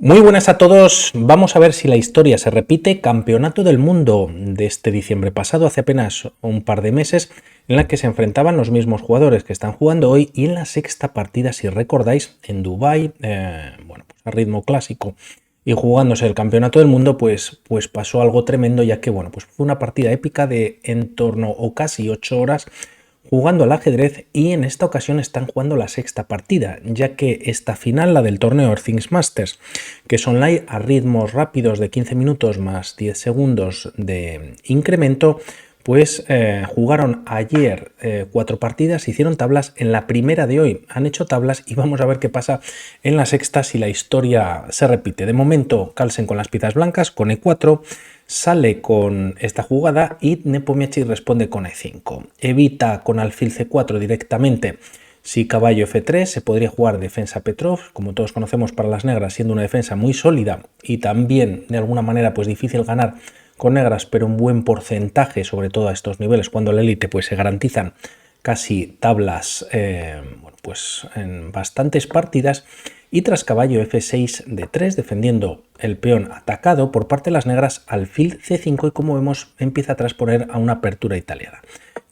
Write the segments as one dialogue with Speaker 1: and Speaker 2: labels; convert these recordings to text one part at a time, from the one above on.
Speaker 1: Muy buenas a todos, vamos a ver si la historia se repite. Campeonato del Mundo de este diciembre pasado, hace apenas un par de meses, en la que se enfrentaban los mismos jugadores que están jugando hoy y en la sexta partida, si recordáis, en Dubái, pues a ritmo clásico y jugándose el Campeonato del Mundo, pues pasó algo tremendo, ya que pues fue una partida épica de en torno o casi 8 horas jugando al ajedrez, y en esta ocasión están jugando la sexta partida, ya que esta final, la del torneo All Things Masters, que es online a ritmos rápidos de 15 minutos más 10 segundos de incremento, pues jugaron ayer 4 partidas, hicieron tablas. En la primera de hoy han hecho tablas y vamos a ver qué pasa en la sexta si la historia se repite. De momento Carlsen con las piezas blancas, con E4, sale con esta jugada y Nepomniachtchi responde con E5. Evita con alfil C4 directamente. Si caballo F3 se podría jugar defensa Petrov, como todos conocemos, para las negras, siendo una defensa muy sólida y también de alguna manera pues difícil ganar con negras, pero un buen porcentaje, sobre todo a estos niveles, cuando la élite pues se garantizan casi tablas pues en bastantes partidas. Y tras caballo F6 D3, defendiendo el peón atacado por parte de las negras, alfil C5, y como vemos empieza a transponer a una apertura italiana.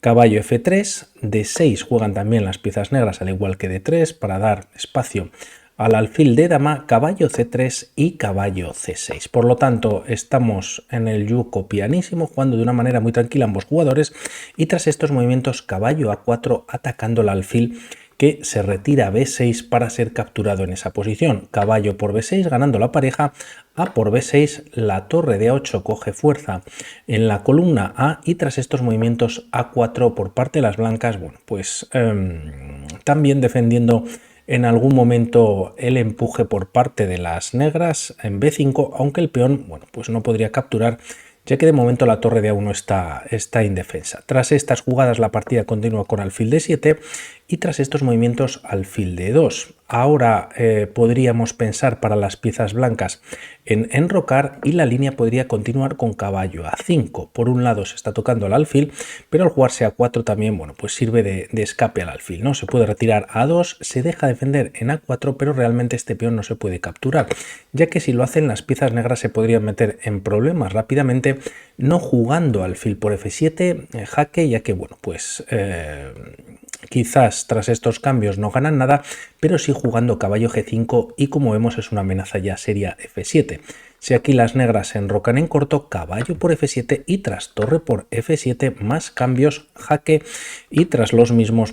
Speaker 1: Caballo F3, D6 juegan también las piezas negras, al igual que D3, para dar espacio al alfil de dama, caballo C3 y caballo C6. Por lo tanto, estamos en el yuco pianísimo, jugando de una manera muy tranquila ambos jugadores, y tras estos movimientos caballo A4 atacando el alfil, que se retira a B6 para ser capturado en esa posición. Caballo por B6 ganando la pareja, A por B6, la torre de A8 coge fuerza en la columna A, y tras estos movimientos A4 por parte de las blancas, pues también defendiendo en algún momento el empuje por parte de las negras en B5, aunque el peón pues no podría capturar, ya que de momento la torre de A1 está indefensa. Tras estas jugadas la partida continúa con alfil D7 y tras estos movimientos alfil D2. Ahora podríamos pensar para las piezas blancas en enrocar, y la línea podría continuar con caballo A5. Por un lado se está tocando el alfil, pero al jugarse A4 también pues sirve de escape al alfil, ¿no? Se puede retirar a A2, se deja defender en A4, pero realmente este peón no se puede capturar, ya que si lo hacen las piezas negras se podrían meter en problemas rápidamente, no jugando alfil por F7 jaque, ya que pues quizás tras estos cambios no ganan nada, pero sí jugando caballo G5, y como vemos es una amenaza ya seria F7. Si aquí las negras se enrocan en corto, caballo por F7 y tras torre por F7 más cambios jaque, y tras los mismos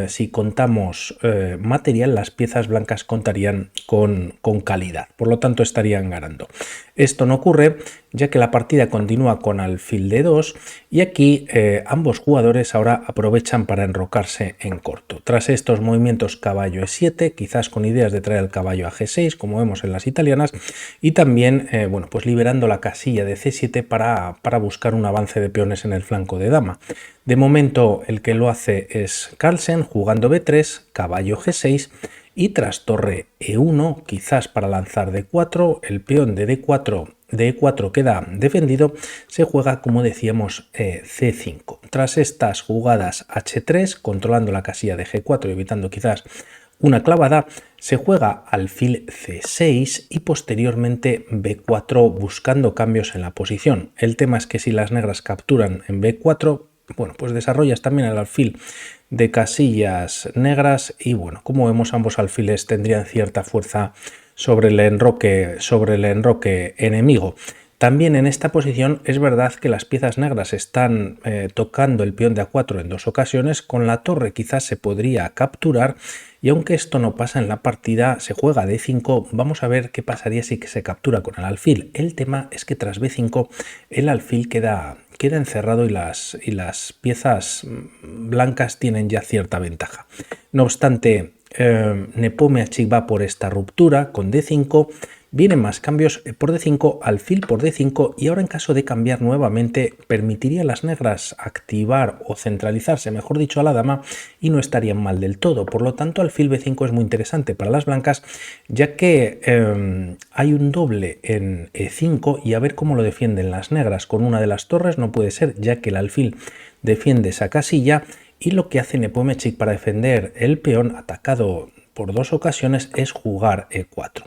Speaker 1: si contamos material, las piezas blancas contarían con calidad, por lo tanto estarían ganando. Esto no ocurre, ya que la partida continúa con alfil D2, y aquí ambos jugadores ahora aprovechan para enrocarse en corto. Tras estos movimientos caballo E7, quizás con ideas de traer el caballo a G6, como vemos en las italianas, y también pues liberando la casilla de C7 para buscar un avance de peones en el flanco de dama. De momento el que lo hace es Carlsen, jugando B3, caballo G6 y tras torre E1, quizás para lanzar D4, el peón de E4 queda defendido, se juega, como decíamos, C5. Tras estas jugadas H3, controlando la casilla de G4 y evitando quizás una clavada, se juega alfil C6 y posteriormente B4, buscando cambios en la posición. El tema es que si las negras capturan en B4, pues desarrollas también el alfil de casillas negras, y como vemos ambos alfiles tendrían cierta fuerza sobre el enroque enemigo. También en esta posición es verdad que las piezas negras están tocando el peón de A4 en 2 ocasiones, con la torre quizás se podría capturar, y aunque esto no pasa en la partida, se juega D5. Vamos a ver qué pasaría si se captura con el alfil. El tema es que tras B5 el alfil queda encerrado y las piezas blancas tienen ya cierta ventaja. No obstante, Nepomniachtchi va por esta ruptura con D5, vienen más cambios por D5, alfil por D5, y ahora en caso de cambiar nuevamente permitiría a las negras activar o centralizarse, mejor dicho, a la dama, y no estarían mal del todo. Por lo tanto, alfil B5 es muy interesante para las blancas, ya que hay un doble en E5, y a ver cómo lo defienden las negras. Con una de las torres no puede ser, ya que el alfil defiende esa casilla, y lo que hace Nepomniachtchi para defender el peón atacado por 2 ocasiones es jugar E4.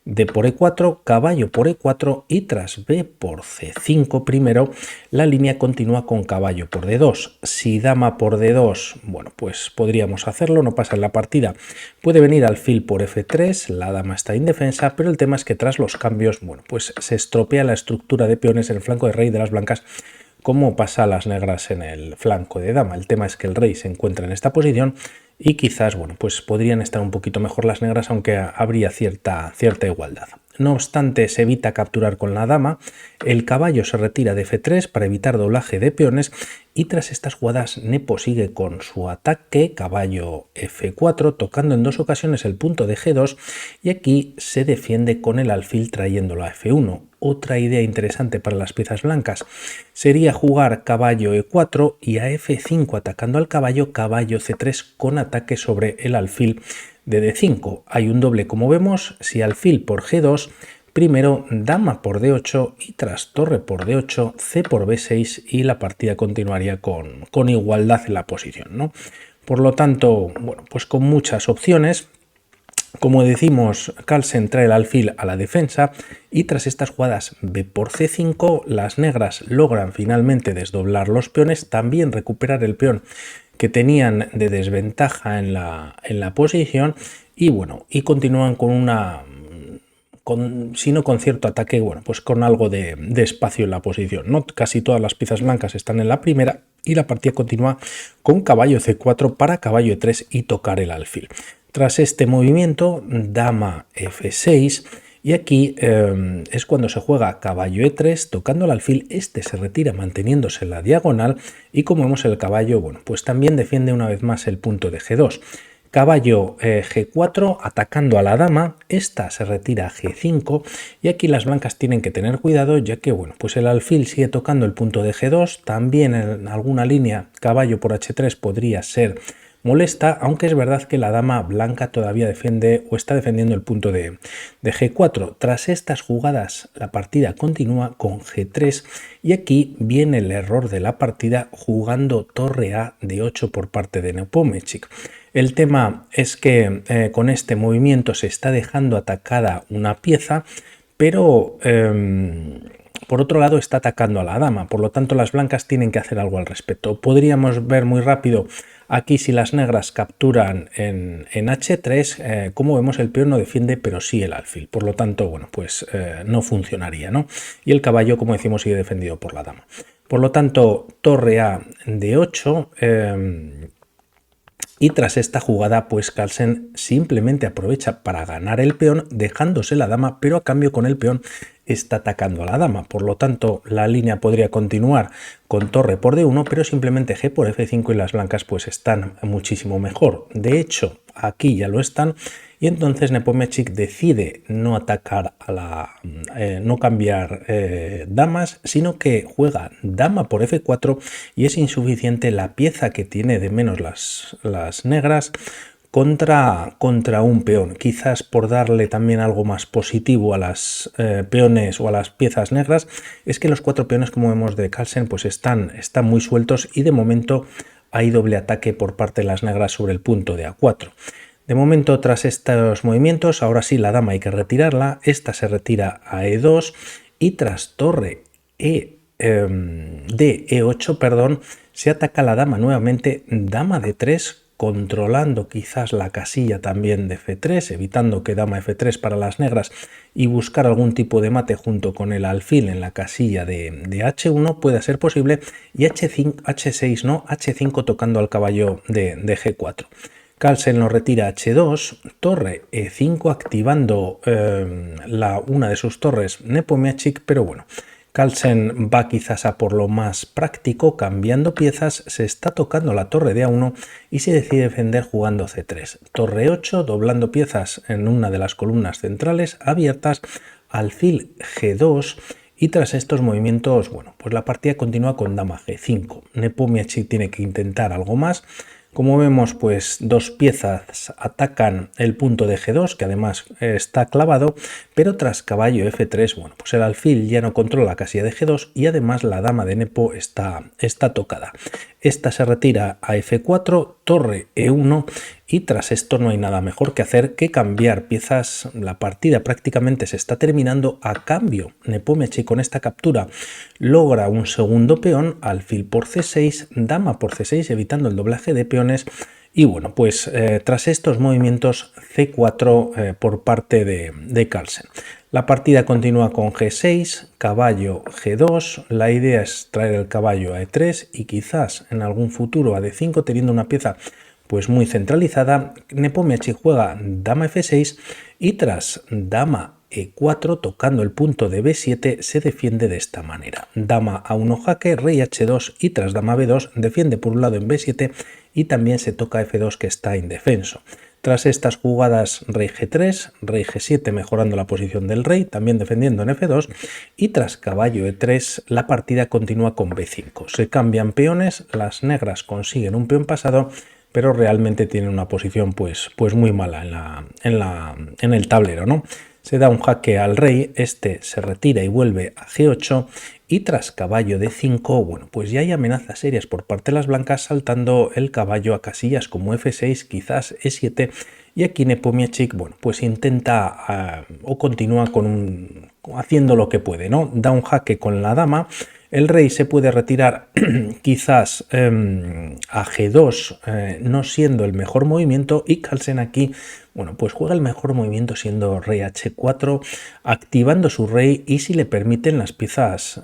Speaker 1: D por E4, caballo por E4 y tras B por C5 primero, la línea continúa con caballo por D2. Si dama por D2, bueno, pues podríamos hacerlo, no pasa en la partida. Puede venir alfil por F3, la dama está indefensa, pero el tema es que tras los cambios, bueno, pues se estropea la estructura de peones en el flanco de rey de las blancas, como pasa a las negras en el flanco de dama. El tema es que el rey se encuentra en esta posición y quizás, bueno, pues podrían estar un poquito mejor las negras, aunque habría cierta igualdad. No obstante, se evita capturar con la dama, el caballo se retira de F3 para evitar doblaje de peones y tras estas jugadas Nepo sigue con su ataque, caballo F4, tocando en dos ocasiones el punto de G2 y aquí se defiende con el alfil trayéndolo a F1. Otra idea interesante para las piezas blancas sería jugar caballo E4 y a F5 atacando al caballo, caballo C3 con ataque sobre el alfil de D5. Hay un doble como vemos, si alfil por G2, primero dama por D8 y tras torre por D8, C por B6 y la partida continuaría con igualdad en la posición, ¿no? Por lo tanto, bueno, pues con muchas opciones. Como decimos, Carlsen trae el alfil a la defensa y tras estas jugadas B por C5, las negras logran finalmente desdoblar los peones, también recuperar el peón que tenían de desventaja en la posición y bueno, y continúan con una, si no con cierto ataque, bueno, pues con algo de espacio en la posición, ¿no? Casi todas las piezas blancas están en la primera y la partida continúa con caballo C4 para caballo E3 y tocar el alfil. Tras este movimiento, dama F6 y aquí es cuando se juega caballo E3 tocando el alfil, este se retira manteniéndose en la diagonal y como vemos el caballo, bueno, pues también defiende una vez más el punto de G2. Caballo G4 atacando a la dama, esta se retira a G5 y aquí las blancas tienen que tener cuidado ya que bueno, pues el alfil sigue tocando el punto de G2, también en alguna línea caballo por H3 podría ser molesta, aunque es verdad que la dama blanca todavía defiende o está defendiendo el punto de G4. Tras estas jugadas la partida continúa con G3 y aquí viene el error de la partida jugando torre A de 8 por parte de Nepomniachtchi. El tema es que con este movimiento se está dejando atacada una pieza, pero por otro lado está atacando a la dama, por lo tanto las blancas tienen que hacer algo al respecto. Podríamos ver muy rápido aquí si las negras capturan en H3, como vemos el peón no defiende pero sí el alfil, por lo tanto bueno pues no funcionaría, ¿no? Y el caballo como decimos sigue defendido por la dama. Por lo tanto torre A de 8 y tras esta jugada, pues Carlsen simplemente aprovecha para ganar el peón, dejándose la dama, pero a cambio con el peón está atacando a la dama. Por lo tanto, la línea podría continuar con torre por D1, pero simplemente G por F5 y las blancas pues están muchísimo mejor. De hecho, aquí ya lo están. Y entonces Nepomniachtchi decide no atacar no cambiar damas, sino que juega dama por F4 y es insuficiente la pieza que tiene de menos las negras contra un peón. Quizás por darle también algo más positivo a las peones o a las piezas negras, es que los 4 peones, como vemos de Carlsen, pues están muy sueltos y de momento hay doble ataque por parte de las negras sobre el punto de A4. De momento, tras estos movimientos, ahora sí la dama hay que retirarla, esta se retira a E2 y tras torre de E8, perdón, se ataca la dama nuevamente, dama de 3, controlando quizás la casilla también de F3, evitando que dama F3 para las negras y buscar algún tipo de mate junto con el alfil en la casilla de H1 puede ser posible y H6 no, H5 tocando al caballo de G4. Carlsen lo retira a H2, torre E5 activando una de sus torres Nepomniachtchi, pero bueno, Carlsen va quizás a por lo más práctico, cambiando piezas, se está tocando la torre de A1 y se decide defender jugando C3. Torre 8, doblando piezas en una de las columnas centrales abiertas, alfil G2 y tras estos movimientos, bueno, pues la partida continúa con dama G5. Nepomniachtchi tiene que intentar algo más. Como vemos, pues dos piezas atacan el punto de G2, que además está clavado, pero tras caballo F3, bueno, pues el alfil ya no controla la casilla de G2 y además la dama de Nepo está tocada. Esta se retira a F4, torre E1 y tras esto no hay nada mejor que hacer que cambiar piezas. La partida prácticamente se está terminando. A cambio, Nepomniachtchi con esta captura logra un segundo peón, alfil por C6, dama por C6 evitando el doblaje de peones. Y bueno, pues tras estos movimientos C4 por parte de Carlsen. La partida continúa con G6, caballo G2, la idea es traer el caballo a E3 y quizás en algún futuro a D5 teniendo una pieza pues muy centralizada. Nepomniachtchi juega dama F6 y tras dama E4 tocando el punto de B7 se defiende de esta manera. Dama A1 jaque, rey H2 y tras dama B2 defiende por un lado en B7 y también se toca F2 que está indefenso. Tras estas jugadas rey G3, rey G7 mejorando la posición del rey, también defendiendo en F2 y tras caballo E3 la partida continúa con B5. Se cambian peones, las negras consiguen un peón pasado, pero realmente tienen una posición pues muy mala en el tablero, ¿no? Se da un jaque al rey, este se retira y vuelve a G8 y tras caballo D5, bueno, pues ya hay amenazas serias por parte de las blancas saltando el caballo a casillas como F6, quizás E7 y aquí Nepomniachtchi, bueno, pues intenta o continúa haciendo lo que puede, ¿no? Da un jaque con la dama. El rey se puede retirar quizás a G2, no siendo el mejor movimiento, y Carlsen aquí, bueno, pues juega el mejor movimiento siendo rey H4, activando su rey y si le permiten las piezas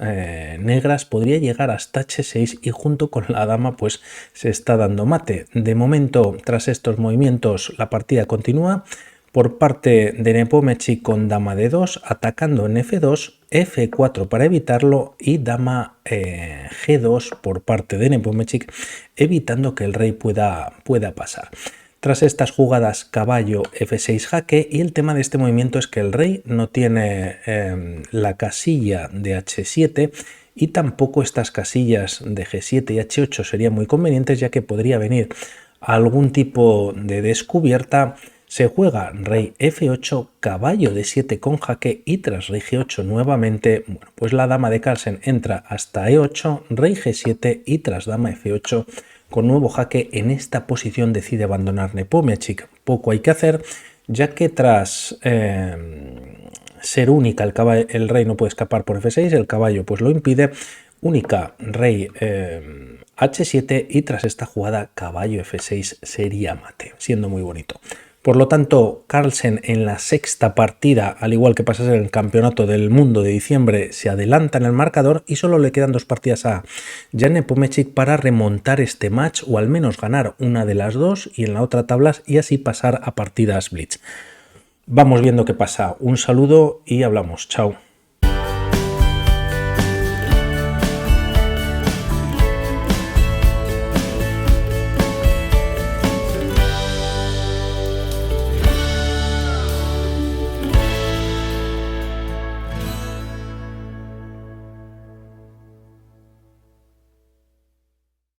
Speaker 1: negras podría llegar hasta H6 y junto con la dama pues se está dando mate. De momento, tras estos movimientos, la partida continúa. Por parte de Nepomniachtchi con dama D2, atacando en F2, F4 para evitarlo y dama G2 por parte de Nepomniachtchi, evitando que el rey pueda pasar. Tras estas jugadas, caballo F6 jaque y el tema de este movimiento es que el rey no tiene la casilla de H7 y tampoco estas casillas de G7 y H8 serían muy convenientes ya que podría venir algún tipo de descubierta. Se juega rey F8, caballo D7 con jaque y tras rey G8 nuevamente, bueno, pues la dama de Carlsen entra hasta E8, rey G7 y tras dama F8 con nuevo jaque. En esta posición decide abandonar Nepomniachtchi. Poco hay que hacer ya que tras ser única el rey no puede escapar por F6, el caballo pues lo impide. Única rey H7 y tras esta jugada caballo F6 sería mate, siendo muy bonito. Por lo tanto, Carlsen en la sexta partida, al igual que pasa en el Campeonato del Mundo de diciembre, se adelanta en el marcador y solo le quedan dos partidas a Jan Nepomniachtchi para remontar este match o al menos ganar una de las dos y en la otra tablas y así pasar a partidas Blitz. Vamos viendo qué pasa. Un saludo y hablamos. Chao.